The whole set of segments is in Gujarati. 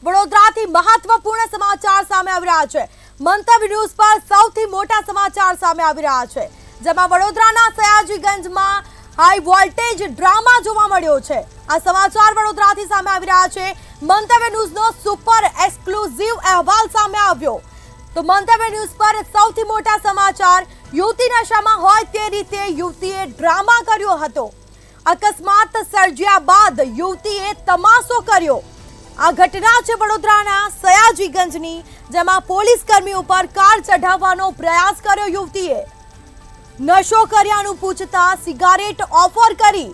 વડોદરાથી મહત્વપૂર્ણ સમાચાર સામે આવી રહ્યા છે। મંતવ્ય ન્યૂઝ પર સૌથી મોટા સમાચાર સામે આવી રહ્યા છે, જેમાં વડોદરાના સયાજીગંજમાં હાઈ વોલ્ટેજ ડ્રામા જોવા મળ્યો છે। આ સમાચાર વડોદરાથી સામે આવી રહ્યા છે। મંતવ્ય ન્યૂઝનો સુપર એક્સક્લુઝિવ અહેવાલ સામે આવ્યો। તો મંતવ્ય ન્યૂઝ પર સૌથી મોટા સમાચાર, યુવતી નશામાં હોય તે રીતે યુવતીએ ડ્રામા કર્યો હતો। અકસ્માત સર્જ્યા બાદ યુવતીએ તમાશો કર્યો। આ ઘટના છે વડોદરાના સયાજીગંજની, જેમાં પોલીસ કર્મી ઉપર કાર ચઢાવવાનો પ્રયાસ કર્યો યુવતીએ। નશો કર્યાનું પૂછતા સિગારેટ ઓફર કરી।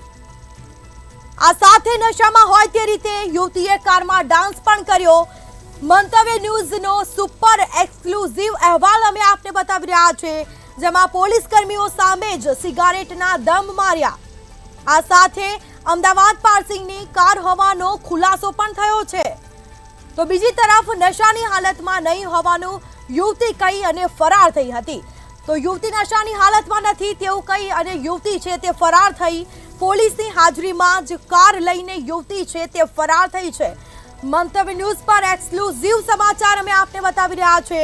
આ સાથે નશામાં હોય તે રીતે યુવતીએ કારમાં ડાન્સ પણ કર્યો। મંતવ્ય ન્યૂઝનો સુપર એક્સક્લુઝિવ અહેવાલ અમે આપને બતાવી રહ્યા છે, જેમાં પોલીસ કર્મીઓ સામે જ સિગારેટના દમ માર્યા। આ સાથે અમદાવાદ પાર્સિંગની કાર હોવાનો ખુલાસો પણ થયો છે। તો બીજી તરફ નશાની હાલતમાં નહીં હોવાનું યુવતી કહી અને ફરાર થઈ હતી। તો યુવતી નશાની હાલતમાં નથી તેવું કહી અને યુવતી છે તે ફરાર થઈ। પોલીસની હાજરીમાં જ કાર લઈને યુવતી છે તે ફરાર થઈ છે। મંતવ્ય ન્યૂઝ પર એક્સક્લુઝિવ સમાચાર અમે આપને બતાવી રહ્યા છે।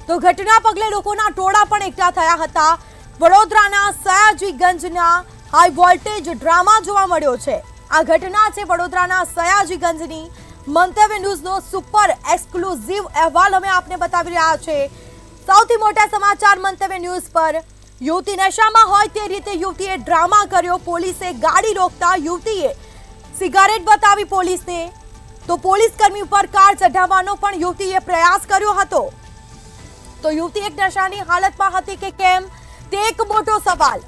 તો ઘટના પગલે લોકોના ટોળા પણ એકઠા થયા હતા। વડોદરાના સયાજીગંજના હાઈ વોલ્ટેજ ડ્રામા જોવા મળ્યો છે। આ ઘટના છે વડોદરાના સયાજીગંજની। મંતવ્ય ન્યૂઝનો સુપર એક્સક્લુઝિવ અહેવાલ અમે આપને બતાવી રહ્યા છે। સૌથી મોટા સમાચાર મંતવ્ય ન્યૂઝ પર, યુવતી નશામાં હોય તે રીતે યુવતીએ ડ્રામા કર્યો। પોલીસે ગાડી રોકતા યુવતીએ સિગારેટ બતાવી પોલીસને। તો પોલીસ કર્મી ઉપર કાર ચઢાવવાનો પણ યુવતીએ પ્રયાસ કર્યો હતો। તો યુવતી એક નશાની હાલતમાં હતી કે કેમ તે એક મોટો સવાલ।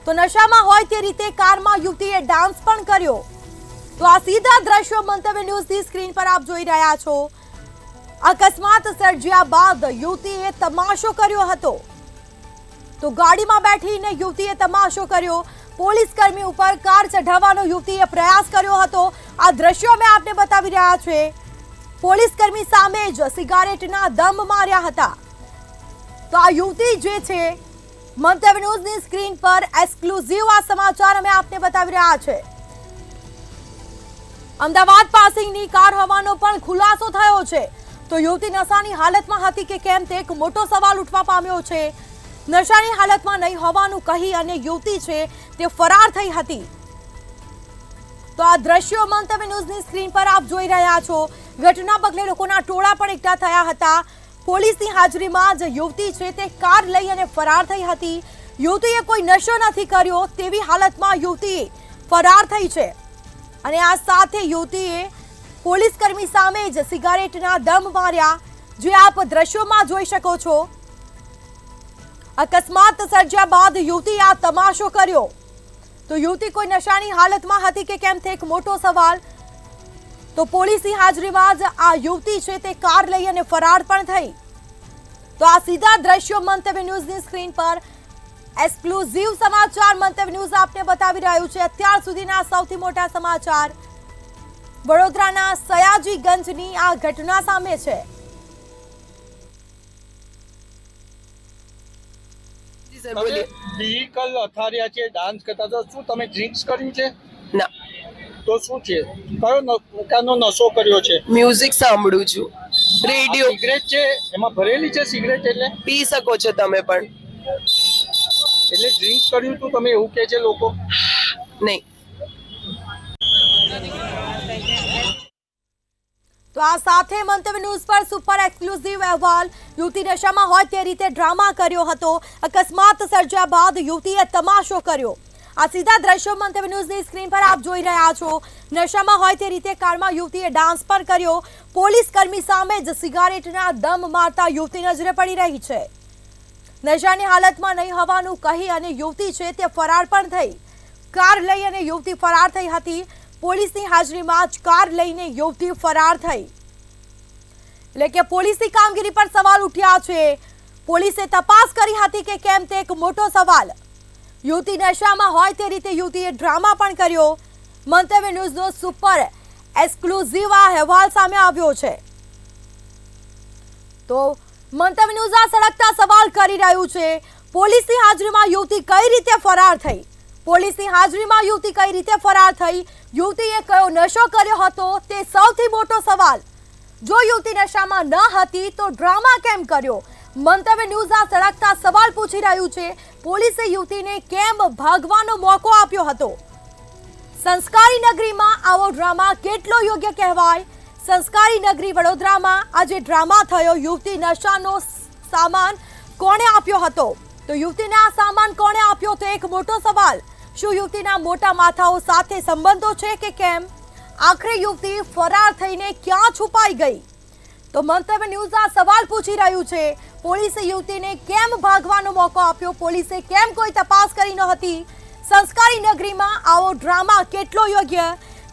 તો નશામાં હોય તે રીતે કારમાં યુવતીએ ડાન્સ પણ કર્યો। તો આ સીધા દ્રશ્યો મંતવ્ય ન્યૂઝની સ્ક્રીન પર આપ જોઈ રહ્યા છો। અકસ્માત સર્જ્યા બાદ યુવતીએ તમાશો કર્યો હતો। તો ગાડીમાં બેઠીને યુવતીએ તમાશો કર્યો। પોલીસ કર્મી ઉપર કાર ચઢાવવાનો યુવતીએ પ્રયાસ કર્યો હતો। આ દ્રશ્યો અમે આપને બતાવી રહ્યા છે। પોલીસ કર્મી સામે જ સિગારેટના દમ માર્યા હતા। તો આ યુવતી જે છે, મંતવ્ય ન્યૂઝની સ્ક્રીન પર એક્સક્લુઝિવ આ સમાચાર અમે આપને બતાવી રહ્યા છે। અમદાવાદ પાસિંગની કાર હોવાનો પણ ખુલાસો થયો છે। તો યુવતી નશાની હાલતમાં હતી કે કેમ તે એક મોટો સવાલ ઉઠવા પામ્યો છે। નશાની હાલતમાં નહીં હોવાનું કહી અને યુવતી છે તે ફરાર થઈ હતી। તો આ દ્રશ્યો મંતવ્ય ન્યૂઝની સ્ક્રીન પર આપ જોઈ રહ્યા છો। ઘટના પગલે લોકોના ટોળા પણ એકઠા થયા હતા। પોલીસની હાજરીમાં જ યુવતી છે તે કાર લઈ અને ફરાર થઈ હતી। યુવતીએ કોઈ નશો નથી કર્યો તેવી હાલતમાં યુવતી ફરાર થઈ છે। અને આ સાથે યુવતીએ પોલીસ કર્મી સામે જ સિગારેટના દમ માર્યા, જે આપ દ્રશ્યોમાં જોઈ શકો છો। અકસ્માત સર્જ્યા બાદ યુવતીએ આ તમાશો કર્યો। તો યુવતી કોઈ નશાની હાલતમાં હતી કે કેમ તે એક મોટો સવાલ। તો પોલીસની હાજરીમાં જ આ યુવતી છે તે કાર લઈ અને ફરાર પણ થઈ। તો આ સીધા દ્રશ્યો મંતવ્ય ન્યૂઝની સ્ક્રીન પર એક્સક્લુઝિવ સમાચાર મંતવ્ય ન્યૂઝ આપને બતાવી રહ્યું છે। અત્યાર સુધીના સૌથી મોટા સમાચાર, વડોદરાના સયાજીગંજની આ ઘટના સામે છે। વ્હીકલ અથાર્યા છે, ડાન્સ કરતા હતા, શું તમે ડ્રિંક્સ કર્યું છે? ના, તો શું છે? કયો પ્રકારનો નશો કર્યો છે? મ્યુઝિક સાંભળું છું, રેડિયો। સિગરેટ છે એમાં ભરેલી છે સિગરેટ, એટલે પી શકો છો તમે પણ। એટલે ડ્રિંક્સ કર્યું તું તમે એવું કહે છે લોકો? નહીં। તો આ સાથે મંતવ્ય ન્યૂઝ પર સુપર એક્સક્લુઝિવ અહેવાલ, યુવતી નશામાં હોય તે રીતે ડ્રામા કર્યો હતો। અકસ્માત સર્જ્યા બાદ યુવતીએ તમાશો કર્યો। આ સીધા દ્રશ્યો મંતવ્ય ન્યૂઝની સ્ક્રીન પર આપ જોઈ રહ્યા છો। નશામાં હોય તે રીતે કારમાં યુવતીએ ડાન્સ પણ કર્યો। પોલીસ કર્મી સામે જ સિગારેટના દમ મારતા યુવતી નજરે પડી રહી છે। નશાની હાલતમાં નહીં હોવાનું કહી અને યુવતી છે તે ફરાર પણ થઈ। કાર લઈ અને યુવતી ફરાર થઈ હતી। પોલીસની હાજરીમાં જ કાર લઈને યુવતી ફરાર થઈ। એટલે કે પોલીસની કામગીરી પર સવાલ ઉઠ્યા છે। પોલીસે તપાસ કરી હતી કે કેમ તે એક મોટો સવાલ। યુવતી નશામાં હોય તે રીતે યુવતીએ ડ્રામા પણ કર્યો। મંતવ્ય ન્યૂઝનો સુપર એક્સક્લુઝિવ આ અહેવાલ સામે આવ્યો છે। તો મંતવ્ય ન્યૂઝ આ સળગતા સવાલ કરી રહ્યું છે, પોલીસની હાજરીમાં યુવતી કઈ રીતે ફરાર થઈ? પોલીસની હાજરીમાં યુવતી કઈ રીતે ફરાર થઈ? યુવતીએ કયો નશો કર્યો હતો તે સૌથી મોટો સવાલ। જો યુવતી નશામાં ન હતી તો ડ્રામા કેમ કર્યો? મંતવ્ય ન્યૂઝ આ સળગતા સવાલ પૂછી રહ્યું છે. પોલીસે યુવતીને કેમ ભાગવાનો મોકો આપ્યો હતો? સંસ્કારી નગરીમાં આવો ડ્રામા કેટલો યોગ્ય કહેવાય? સંસ્કારી નગરી વડોદરામાં આજે ડ્રામા થયો. યુવતી નશાનો સામાન કોણે આપ્યો હતો? તો યુવતીને આ સામાન કોણે આપ્યો તો એક મોટો સવાલ. શું યુવતીના મોટા માથાઓ સાથે સંબંધો છે કે કેમ? આખરે યુવતી ફરાર થઈને ક્યાં છુપાઈ ગઈ? તો મંતવ્ય ન્યૂઝ આ સવાલ પૂછી રહ્યું છે. પોલીસે યુવતીને કેમ ભાગવાનો મોકો આપ્યો? પોલીસે કેમ કોઈ તપાસ કરી ન હતી? સંસ્કારી નગરીમાં આવો ડ્રામા કેટલો યોગ્ય?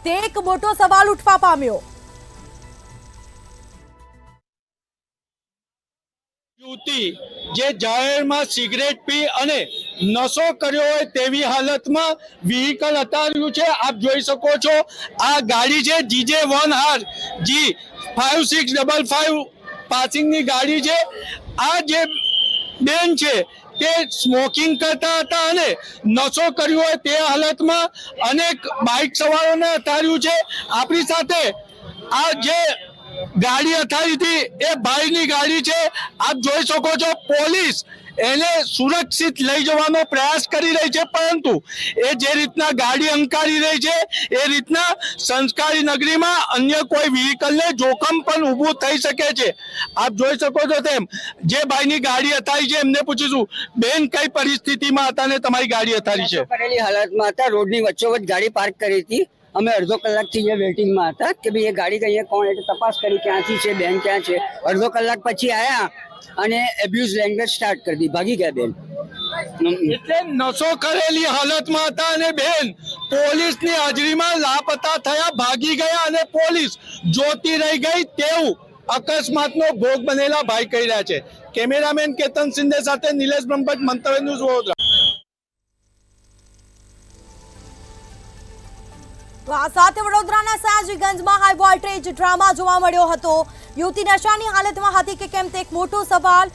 તે એક મોટો સવાલ ઉઠવા પામ્યો. યુવતી જે જાહેરમાં સિગરેટ પી અને નશો કર્યો હોય તેવી હાલતમાં વ્હીકલ હટાવ્યું છે. આપ જોઈ શકો છો આ ગાડી છે GJ1R G5655 પાસિંગની ગાડી છે. આ જે બેન છે તે સ્મોકિંગ કરતા હતા અને નશો કર્યો હોય તે હાલતમાં અનેક બાઇક સવારોને હટાવ્યું છે. આપણી સાથે આ જે ગાડી અથારી હતી એ ભાઈની ગાડી છે. આપ જોઈ શકો છો પોલીસ એને સુરક્ષિત લઈ જવાનો પ્રયાસ કરી રહી છે, પરંતુ એ જે રીતના ગાડી હંકારી રહી છે એ રીતના સંસ્કારી નગરીમાં અન્ય કોઈ વ્હીકલને જોખમ પણ ઊભું થઈ શકે છે. આપ જોઈ શકો છો તેમ જે ભાઈની ગાડી અથારી છે એમને પૂછીશું, બેન કઈ પરિસ્થિતિમાં હતા ને તમારી ગાડી અથારી છે? કરેલી હાલતમાં હતા. રોડની વચ્ચોવચ્ચ ગાડી પાર્ક કરી હતી. અમે અડધો કલાકથી અહીંયા વેઇટિંગમાં હતા કે ભાઈ એ ગાડી અહીંયા કોણ, એટલે તપાસ કરી ક્યાંથી છે, બેન ક્યાં છે. અડધો કલાક પછી આવ્યા અને એબ્યુઝ લેંગ્વેજ સ્ટાર્ટ કરી દી, ભાગી ગયા બેન. એટલે નશો કરેલી હાલતમાં હતા અને બેન પોલીસની હાજરીમાં લાપતા થયા, ભાગી ગયા અને પોલીસ જોતી રહી ગઈ તેવું અકસ્માતનો ભોગ બનેલા ભાઈ કહી રહ્યા છે. કેમેરામેન કેતન સિંધે સાથે નિલેશ બ્રહ્મભટ્ટ, મંતવ્ય ન્યૂઝ વડોદરા. તો આ સાથે વડોદરાના સયાજીગંજમાં હાઈ વોલ્ટેજ ડ્રામા જોવા મળ્યો હતો. યુવતી નશાની હાલતમાં હતી કે કેમ તે એક મોટો સવાલ.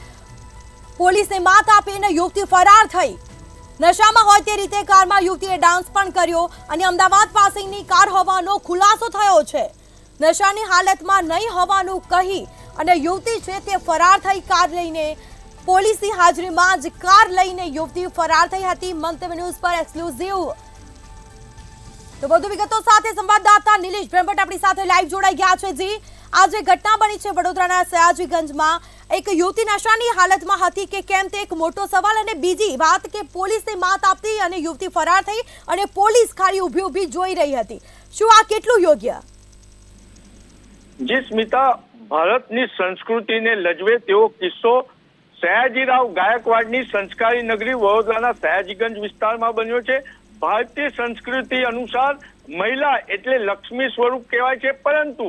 પોલીસે માત આપીને યુવતી ફરાર થઈ. નશામાં હોય તે રીતે કારમાં યુવતીએ ડાન્સ પણ કર્યો અને અમદાવાદ પાસેની કાર હોવાનો ખુલાસો થયો છે. નશાની હાલતમાં નહીં હોવાનું કહી અને યુવતી છે તે ફરાર થઈ કાર લઈને. પોલીસની હાજરીમાં જ કાર લઈને યુવતી ફરાર થઈ હતી. મંતવ્ય ન્યૂઝ પર એક્સક્લુઝિવ તો વધુ વિગતો સાથે સંવાદદાતા નિલેશ બ્રહ્મભટ્ટ આપણી સાથે લાઈવ જોડાઈ ગયા છે. જી, આ જે ઘટના બની છે વડોદરાના સયાજીગંજમાં, એક યુવતી નશાની હાલતમાં હતી કે કેમ તે એક મોટો સવાલ, અને બીજી વાત કે પોલીસે માત આપતી અને યુવતી ફરાર થઈ અને પોલીસ ખાલી ઊભી ઊભી જોઈ રહી હતી. શું આ કેટલું યોગ્ય? જી સ્મિતા, ભારતની સંસ્કૃતિને લજવે તેવો કિસ્સો સયાજીરાવ ગાયકવાડની સંસ્કારી નગરી વડોદરાના સયાજીગંજ વિસ્તારમાં બન્યો છે. ભારતીય સંસ્કૃતિ અનુસાર મહિલા એટલે લક્ષ્મી સ્વરૂપ કહેવાય છે, પરંતુ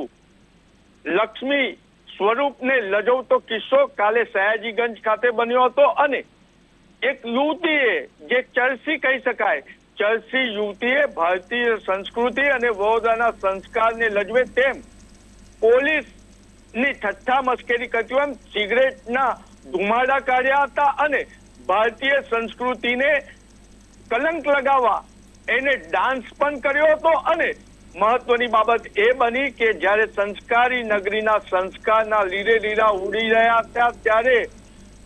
લક્ષ્મી સ્વરૂપને લજવતો કિસ્સો કાલે સયાજીગંજ ખાતે બન્યો હતો. અને એક યુવતીએ, જે ચરસી કહી શકાય, ચરસી યુવતીએ ભારતીય સંસ્કૃતિ અને વડોદરાના સંસ્કારને લજવે તેમ પોલીસની ઠઠ્ઠા મસ્કરી કરતી એમ સિગરેટના ધુમાડા કાઢ્યા હતા અને ભારતીય સંસ્કૃતિને કલંક લગાવવા એને ડાન્સ પણ કર્યો હતો. અને મહત્વની બાબત એ બની કે જ્યારે સંસ્કારી નગરીના સંસ્કારના લીરે લીરા ઉડી રહ્યા હતા ત્યારે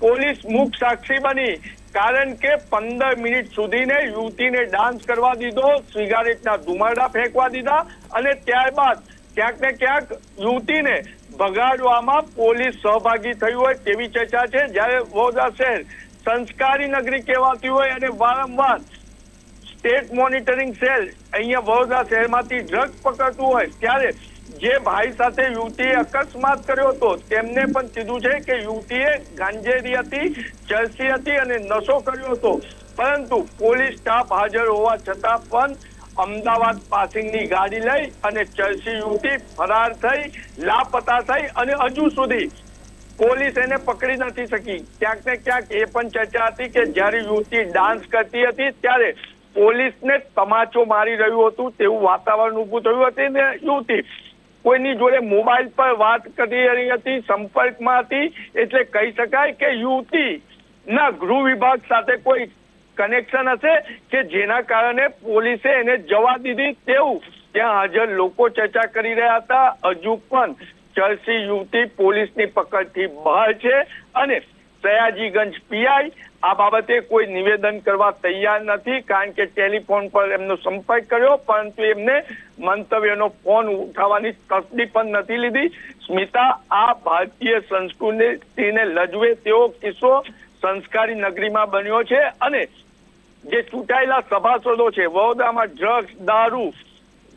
પોલીસ મૂક સાક્ષી બની, કારણ કે 15 મિનિટ સુધીને યુવતીને ડાન્સ કરવા દીધો, સિગારેટના ધુમાડા ફેંકવા દીધા અને ત્યારબાદ ક્યાંક ને ક્યાંક યુવતીને ભગાડવામાં પોલીસ સહભાગી થયું હોય તેવી ચર્ચા છે. જ્યારે વડોદરા શહેર સંસ્કારી નગરી કહેવાતી હોય અને વારંવાર સ્ટેટ મોનિટરિંગ સેલ અહીંયા વડોદરા શહેરમાંથી ડ્રગ પકડતું હોય, ત્યારે જે ભાઈ સાથે યુવતીએ અકસ્માત કર્યો હતો તેમને પણ કીધું છે કે યુવતીએ ગાંજેરી હતી, ચરસી હતી અને નશો કર્યો હતો, પરંતુ પોલીસ સ્ટાફ હાજર હોવા છતાં પણ અમદાવાદ પાસિંગની ગાડી લઈ અને ચરસી યુવતી ફરાર થઈ, લાપતા થઈ અને હજુ સુધી પોલીસ એને પકડી નથી શકી. ક્યાંક ને ક્યાંક એ પણ ચર્ચા હતી કે જ્યારે યુવતી ડાન્સ કરતી હતી ત્યારે પોલીસને તમાચો મારી રહ્યું હતું તેવું વાતાવરણ ઊભું થયું હતું ને યુવતી કોઈની જોડે મોબાઈલ પર વાત કરી રહી હતી, સંપર્કમાં હતી. એટલે કહી શકાય કે યુવતીના ગૃહ વિભાગ સાથે કોઈ કનેક્શન હશે કે જેના કારણે પોલીસે એને જવા દીધી તેવું ત્યાં હાજર લોકો ચર્ચા કરી રહ્યા હતા. હજુ પણ ચરસી યુવતી પોલીસની પકડથી બહાર છે અને સયાજીગંજ પીઆઈ આ બાબતે કોઈ નિવેદન કરવા તૈયાર નથી, કારણ કે ટેલિફોન પર એમનો સંપર્ક કર્યો પરંતુ એમને મંતવ્યનો ફોન ઉઠાવવાની તસ્દી પણ નથી લીધી. સ્મિતા, આ ભારતીય સંસ્કૃતિને લજવે તેવો કિસ્સો સંસ્કારી નગરીમાં બન્યો છે અને જે ચૂંટાયેલા સભાસદો છે, વડોદરામાં ડ્રગ્સ, દારૂ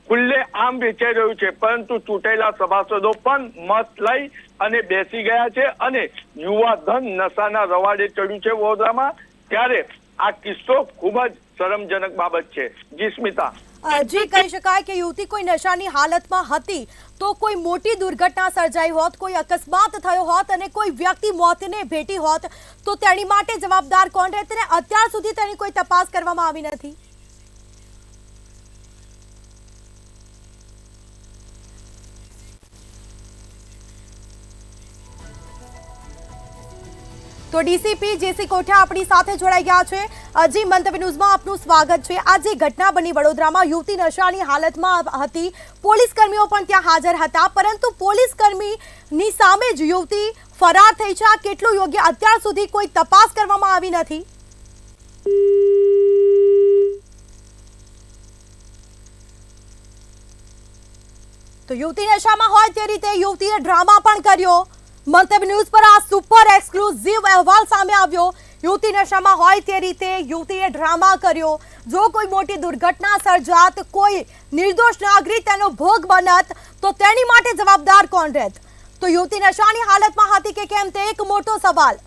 ખુલ્લે આમ વેચાઈ રહ્યું છે, પરંતુ ચૂંટાયેલા સભાસદો પણ મત લઈ અને બેસી ગયા છે અને યુવા ધન નશાના રવાડે ચડ્યું છે વડોદરામાં. ત્યારે આ કિસ્સો ખૂબ જ શરમજનક બાબત છે. જી સ્મિતા. જી, કહી શકાય કે યુવતી કોઈ નશાની હાલતમાં હતી તો કોઈ મોટી દુર્ઘટના સર્જાઈ હોત, કોઈ અકસ્માત થયો હોત અને કોઈ વ્યક્તિ મોતને ભેટી હોત તો તેની માટે જવાબદાર કોણ રહેત? અને અત્યાર સુધી તેની કોઈ તપાસ કરવામાં આવી નથી. તો ડીસીપી જેસી કોઠા આપણી સાથે જોડાઈ ગયા છે. જી, મંતવ્ય ન્યૂઝમાં આપનું સ્વાગત છે. આ જે ઘટના બની વડોદરામાં, યુવતી નશાની હાલતમાં હતી, પોલીસ કર્મીઓ પણ ત્યાં હાજર હતા, પરંતુ પોલીસ કર્મીની સામે જ યુવતી ફરાર થઈ છે. આ કેટલું યોગ્ય? અત્યાર સુધી કોઈ તપાસ કરવામાં આવી નથી. તો યુવતી નશામાં હોય તે રીતે યુવતીએ ડ્રામા પણ કર્યો. મંતવ્ય ન્યૂઝ પર આ સુપર એક્સક્લુઝિવ અહેવાલ સામે આવ્યો. યુવતી નશામાં હોય તે રીતે યુવતીએ ડ્રામા કર્યો. જો કોઈ મોટી દુર્ઘટના સર્જાત, કોઈ નિર્દોષ નાગરિક તેનો ભોગ બનત તો તેની માટે જવાબદાર કોણ રહેત? તો યુવતી નશાની હાલતમાં હતી કે કેમ તે એક મોટો સવાલ.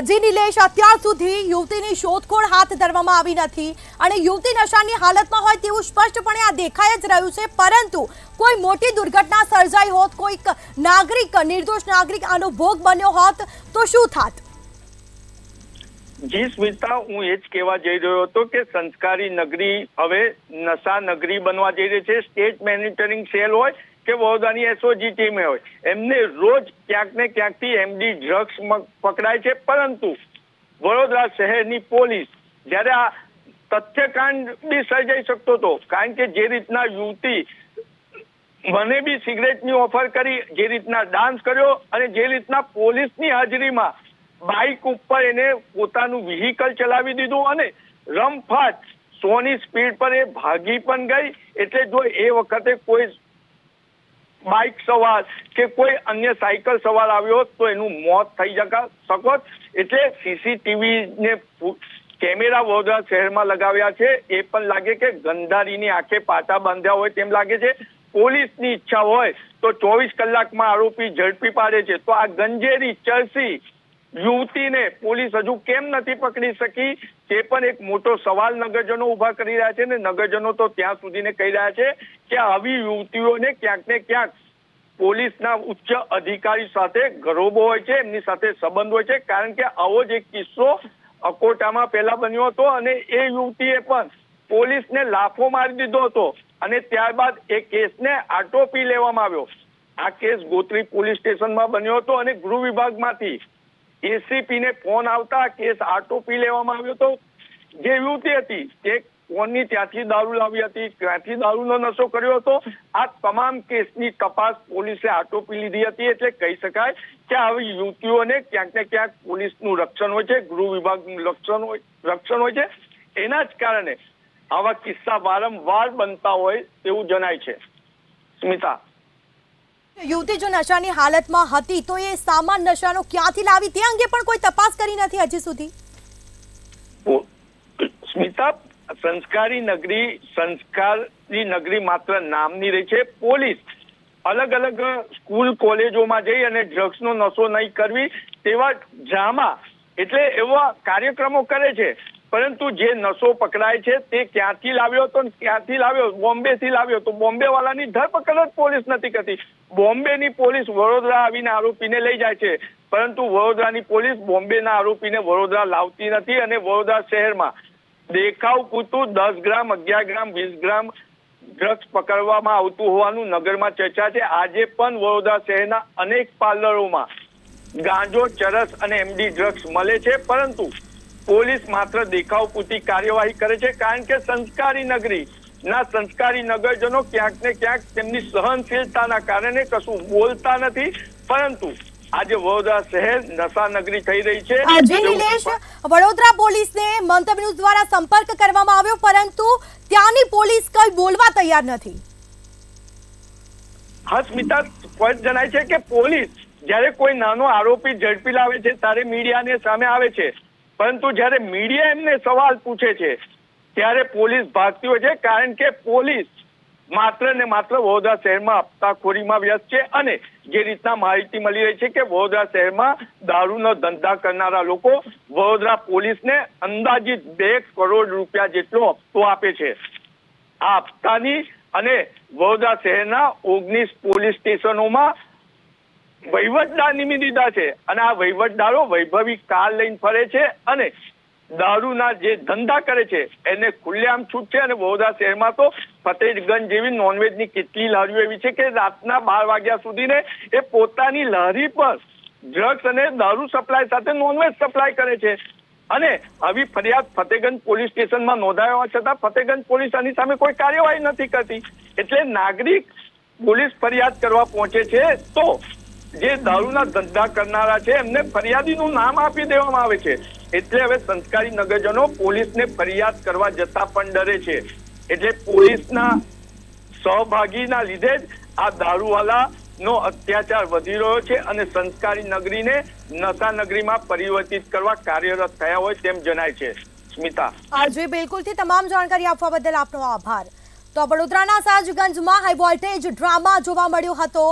જી નિલેશ, અત્યાર સુધી યુવતીની શોધખોળ હાથ ધરવામાં આવી નથી અને યુવતી નશાની હાલતમાં હોય તેવું સ્પષ્ટપણે આ દેખાઈ જ રહ્યું છે, પરંતુ કોઈ મોટી દુર્ઘટના સર્જાઈ હોત, કોઈક નાગરિક, નિર્દોષ નાગરિક આનો ભોગ બન્યો હોત તો શું થાત? જી સ્મિતા, હું એ જ કહેવા જઈ રહ્યો હતો કે સંસ્કારી નગરી હવે નશા નગરી બનવા જઈ રહી છે. સ્ટેટ મોનિટરિંગ સેલ હોય કે વડોદરાની એસઓજી ટીમ હોય, એમને રોજ ક્યાંક ને ક્યાંકથી એમડી ડ્રગ્સ પકડાય છે, પરંતુ વડોદરા શહેરની પોલીસ જ્યારે આ તથ્યકાંડ બી સર્જાઈ શકતો હતો, કારણ કે જે રીતના યુવતી મને બી સિગરેટની ઓફર કરી, જે રીતના ડાન્સ કર્યો અને જે રીતના પોલીસની હાજરીમાં બાઇક ઉપર એને પોતાનું વ્હીકલ ચલાવી દીધું અને રમફાટ 100ની સ્પીડ પર એ ભાગી પણ ગઈ. એટલે જો એ વખતે કોઈ બાઇક સવાર કે કોઈ અન્ય સાયકલ સવાર આવ્યો તો એનું મોત થઈ શકત. એટલે સીસીટીવી ને કેમેરા વડોદરા શહેરમાં લગાવ્યા છે. એ પણ લાગે કે ગંધારીની આંખે પાટા બાંધ્યા હોય તેમ લાગે છે. પોલીસની ઈચ્છા હોય તો 24 કલાકમાં આરોપી ઝડપી પાડે છે. તો આ ગંજેરી ચરસી યુવતીને પોલીસ હજુ કેમ નથી પકડી શકી તે પણ એક મોટો સવાલ નગરજનો ઉભા કરી રહ્યા છે. ને નગરજનો તો ત્યાં સુધીને કહી રહ્યા છે કે આવી યુવતીઓને ક્યાંક ને ક્યાંક પોલીસના ઉચ્ચ અધિકારી સાથે ગરોબો હોય છે, એમની સાથે સંબંધ હોય છે, કારણ કે આવો જ એક કિસ્સો અકોટામાં પહેલા બન્યો હતો અને એ યુવતીએ પણ પોલીસને લાફો મારી દીધો હતો અને ત્યારબાદ એ કેસને આટોપી લેવામાં આવ્યો. આ કેસ ગોત્રી પોલીસ સ્ટેશનમાં બન્યો હતો અને ગૃહ વિભાગમાંથી એસીપી ને ફોન આવતા કેસ આટોપી લેવામાં આવ્યો હતો. જે યુવતી હતી તે કોની ત્યાંથી દારૂ લાવી હતી, ક્યાંથી દારૂનો નશો કર્યો હતો, આ તમામ કેસની તપાસ પોલીસે આટોપી લીધી હતી. એટલે કહી શકાય કે આવી યુવતીઓને ક્યાંક ને ક્યાંક પોલીસનું રક્ષણ હોય છે, ગૃહ વિભાગનું રક્ષણ હોય છે. એના જ કારણે આવા કિસ્સા વારંવાર બનતા હોય તેવું જણાય છે. સ્મિતા, યુવતી જો નશાની હાલતમાં હતી તો એ સામાન નશાનો ક્યાંથી લાવી તે અંગે પણ કોઈ તપાસ કરી નથી હજી સુધી. સ્મિતા, સંસ્કારી નગરી માત્ર નામની રહી છે. પોલીસ અલગ અલગ સ્કૂલ કોલેજોમાં જઈ અને ડ્રગ્સનો નશો નહીં કરવી તેવા ડ્રામા એટલે એવા કાર્યક્રમો કરે છે, પરંતુ જે નશો પકડાય છે તે ક્યાંથી લાવ્યો તો ક્યાંથી લાવ્યો, બોમ્બેથી લાવ્યો તો બોમ્બે વાળાની ધરપકડ જ પોલીસ નથી કરતી. બોમ્બેની પોલીસ વડોદરા આવીને આરોપીને લઈ જાય છે, પરંતુ વડોદરાની પોલીસ બોમ્બેના આરોપીને વડોદરા લાવતી નથી. અને વડોદરા શહેરમાં દેખાવ પૂરતું 10 ગ્રામ, 11 ગ્રામ, 20 ગ્રામ ડ્રગ્સ પકડવામાં આવતું હોવાનું નગરમાં ચર્ચા છે. આજે પણ વડોદરા શહેરના અનેક પાર્લરોમાં ગાંજો, ચરસ અને એમડી ડ્રગ્સ મળે છે, પરંતુ પોલીસ માત્ર દેખાવ પૂરતી કાર્યવાહી કરે છે, કારણ કે સંસ્કારી નગરી ના સંસ્કારી નગરજનો ક્યાંક ને ક્યાંક તેમની સહનશીલતાના કારણે કશું બોલતા નથી, પરંતુ આજે વડોદરા શહેર નશા નગરી થઈ રહી છે. જી નિલેશ, વડોદરા પોલીસને મંતવ્ય ન્યૂઝ દ્વારા સંપર્ક કરવામાં આવ્યો, પરંતુ ત્યાંની પોલીસ કઈ બોલવા તૈયાર નથી. હા સ્મિતા, સ્પષ્ટ જણાય છે કે પોલીસ જ્યારે કોઈ નાનો આરોપી ઝડપી લાવે છે ત્યારે મીડિયાને સામે આવે છે, પરંતુ જ્યારે મીડિયા એમને સવાલ પૂછે છે ત્યારે પોલીસ ભાગતી હોય છે, કારણ કે પોલીસ માત્ર ને માત્ર વડોદરા શહેરમાં હપ્તાખોરીમાં વ્યસ્ત છે. અને જે રીતના માહિતી મળી રહી છે કે વડોદરા શહેરમાં દારૂનો ધંધા કરનારા લોકો વડોદરા પોલીસને અંદાજિત 2 કરોડ રૂપિયા જેટલો હપ્તો આપે છે. આ હપ્તાની અને વડોદરા શહેરના 19 પોલીસ સ્ટેશનોમાં વહીવટદાર નિમી દીધા છે, અને આ વહીવટદારો વૈભવી કાર લઈને ફરે છે અને દારૂના જે ધંધા કરે છે એને ખુલ્લેઆમ છૂટ છે. અને વડોદરા શહેરમાં તો ફતેહગંજ જેવી નોનવેજની કેટલી લારીઓ એવી છે કે રાતના 12 વાગ્યા સુધી ને એ પોતાની લારી પર ડ્રગ્સ અને દારૂ સપ્લાય સાથે નોનવેજ સપ્લાય કરે છે. અને આવી ફરિયાદ ફતેહગંજ પોલીસ સ્ટેશનમાં નોંધાયા છતાં ફતેહગંજ પોલીસ આની સામે કોઈ કાર્યવાહી નથી કરતી. એટલે નાગરિક પોલીસ ફરિયાદ કરવા પહોંચે છે તો જે દારૂના ધંધા કરનારા છે એમને ફરિયાદીનું નામ આપી દેવામાં આવે છે. એટલે હવે સંસ્કારી નગરજનો પોલીસને ફરિયાદ કરવા જતા પણ ડરે છે. એટલે પોલીસના સહભાગીના લીધે જ આ દારૂવાલાનો અત્યાચાર વધી રહ્યો છે અને સંસ્કારી નગરીને નશા નગરીમાં પરિવર્તિત કરવા કાર્યરત થયા હોય તેમ જણાય છે. સ્મિતા, જી બિલકુલથી તમામ જાણકારી આપવા બદલ આપનો આભાર. તો વડોદરાના સયાજીગંજમાં હાઈ વોલ્ટેજ ડ્રામા જોવા મળ્યો હતો.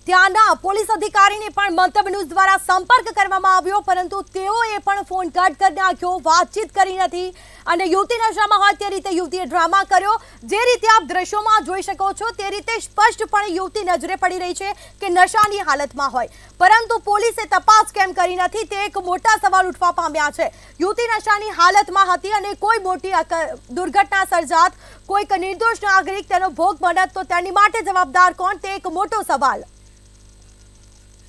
ત્યાંના પોલીસ અધિકારીને પણ મંતવ્ય ન્યૂઝ દ્વારા સંપર્ક કરવામાં આવ્યો, પરંતુ તેઓએ પણ ફોન કટ કરી નાખ્યો, વાતચીત કરી નથી. અને યુવતી નશામાં હોય તે રીતે યુવતીએ ડ્રામા કર્યો. જે રીતે આપ દ્રશ્યોમાં જોઈ શકો છો તે રીતે સ્પષ્ટપણે યુવતી નજરે પડી રહી છે કે નશાની હાલતમાં હોય, પરંતુ પોલીસે તપાસ કેમ કરી નથી તે એક મોટા સવાલ ઉઠવા પામ્યા છે. યુવતી નશાની હાલતમાં હતી અને કોઈ મોટી દુર્ઘટના સર્જાત, કોઈક નિર્દોષ નાગરિક તેનો ભોગ બનત તો તેની માટે જવાબદાર કોણ તે એક મોટો સવાલ.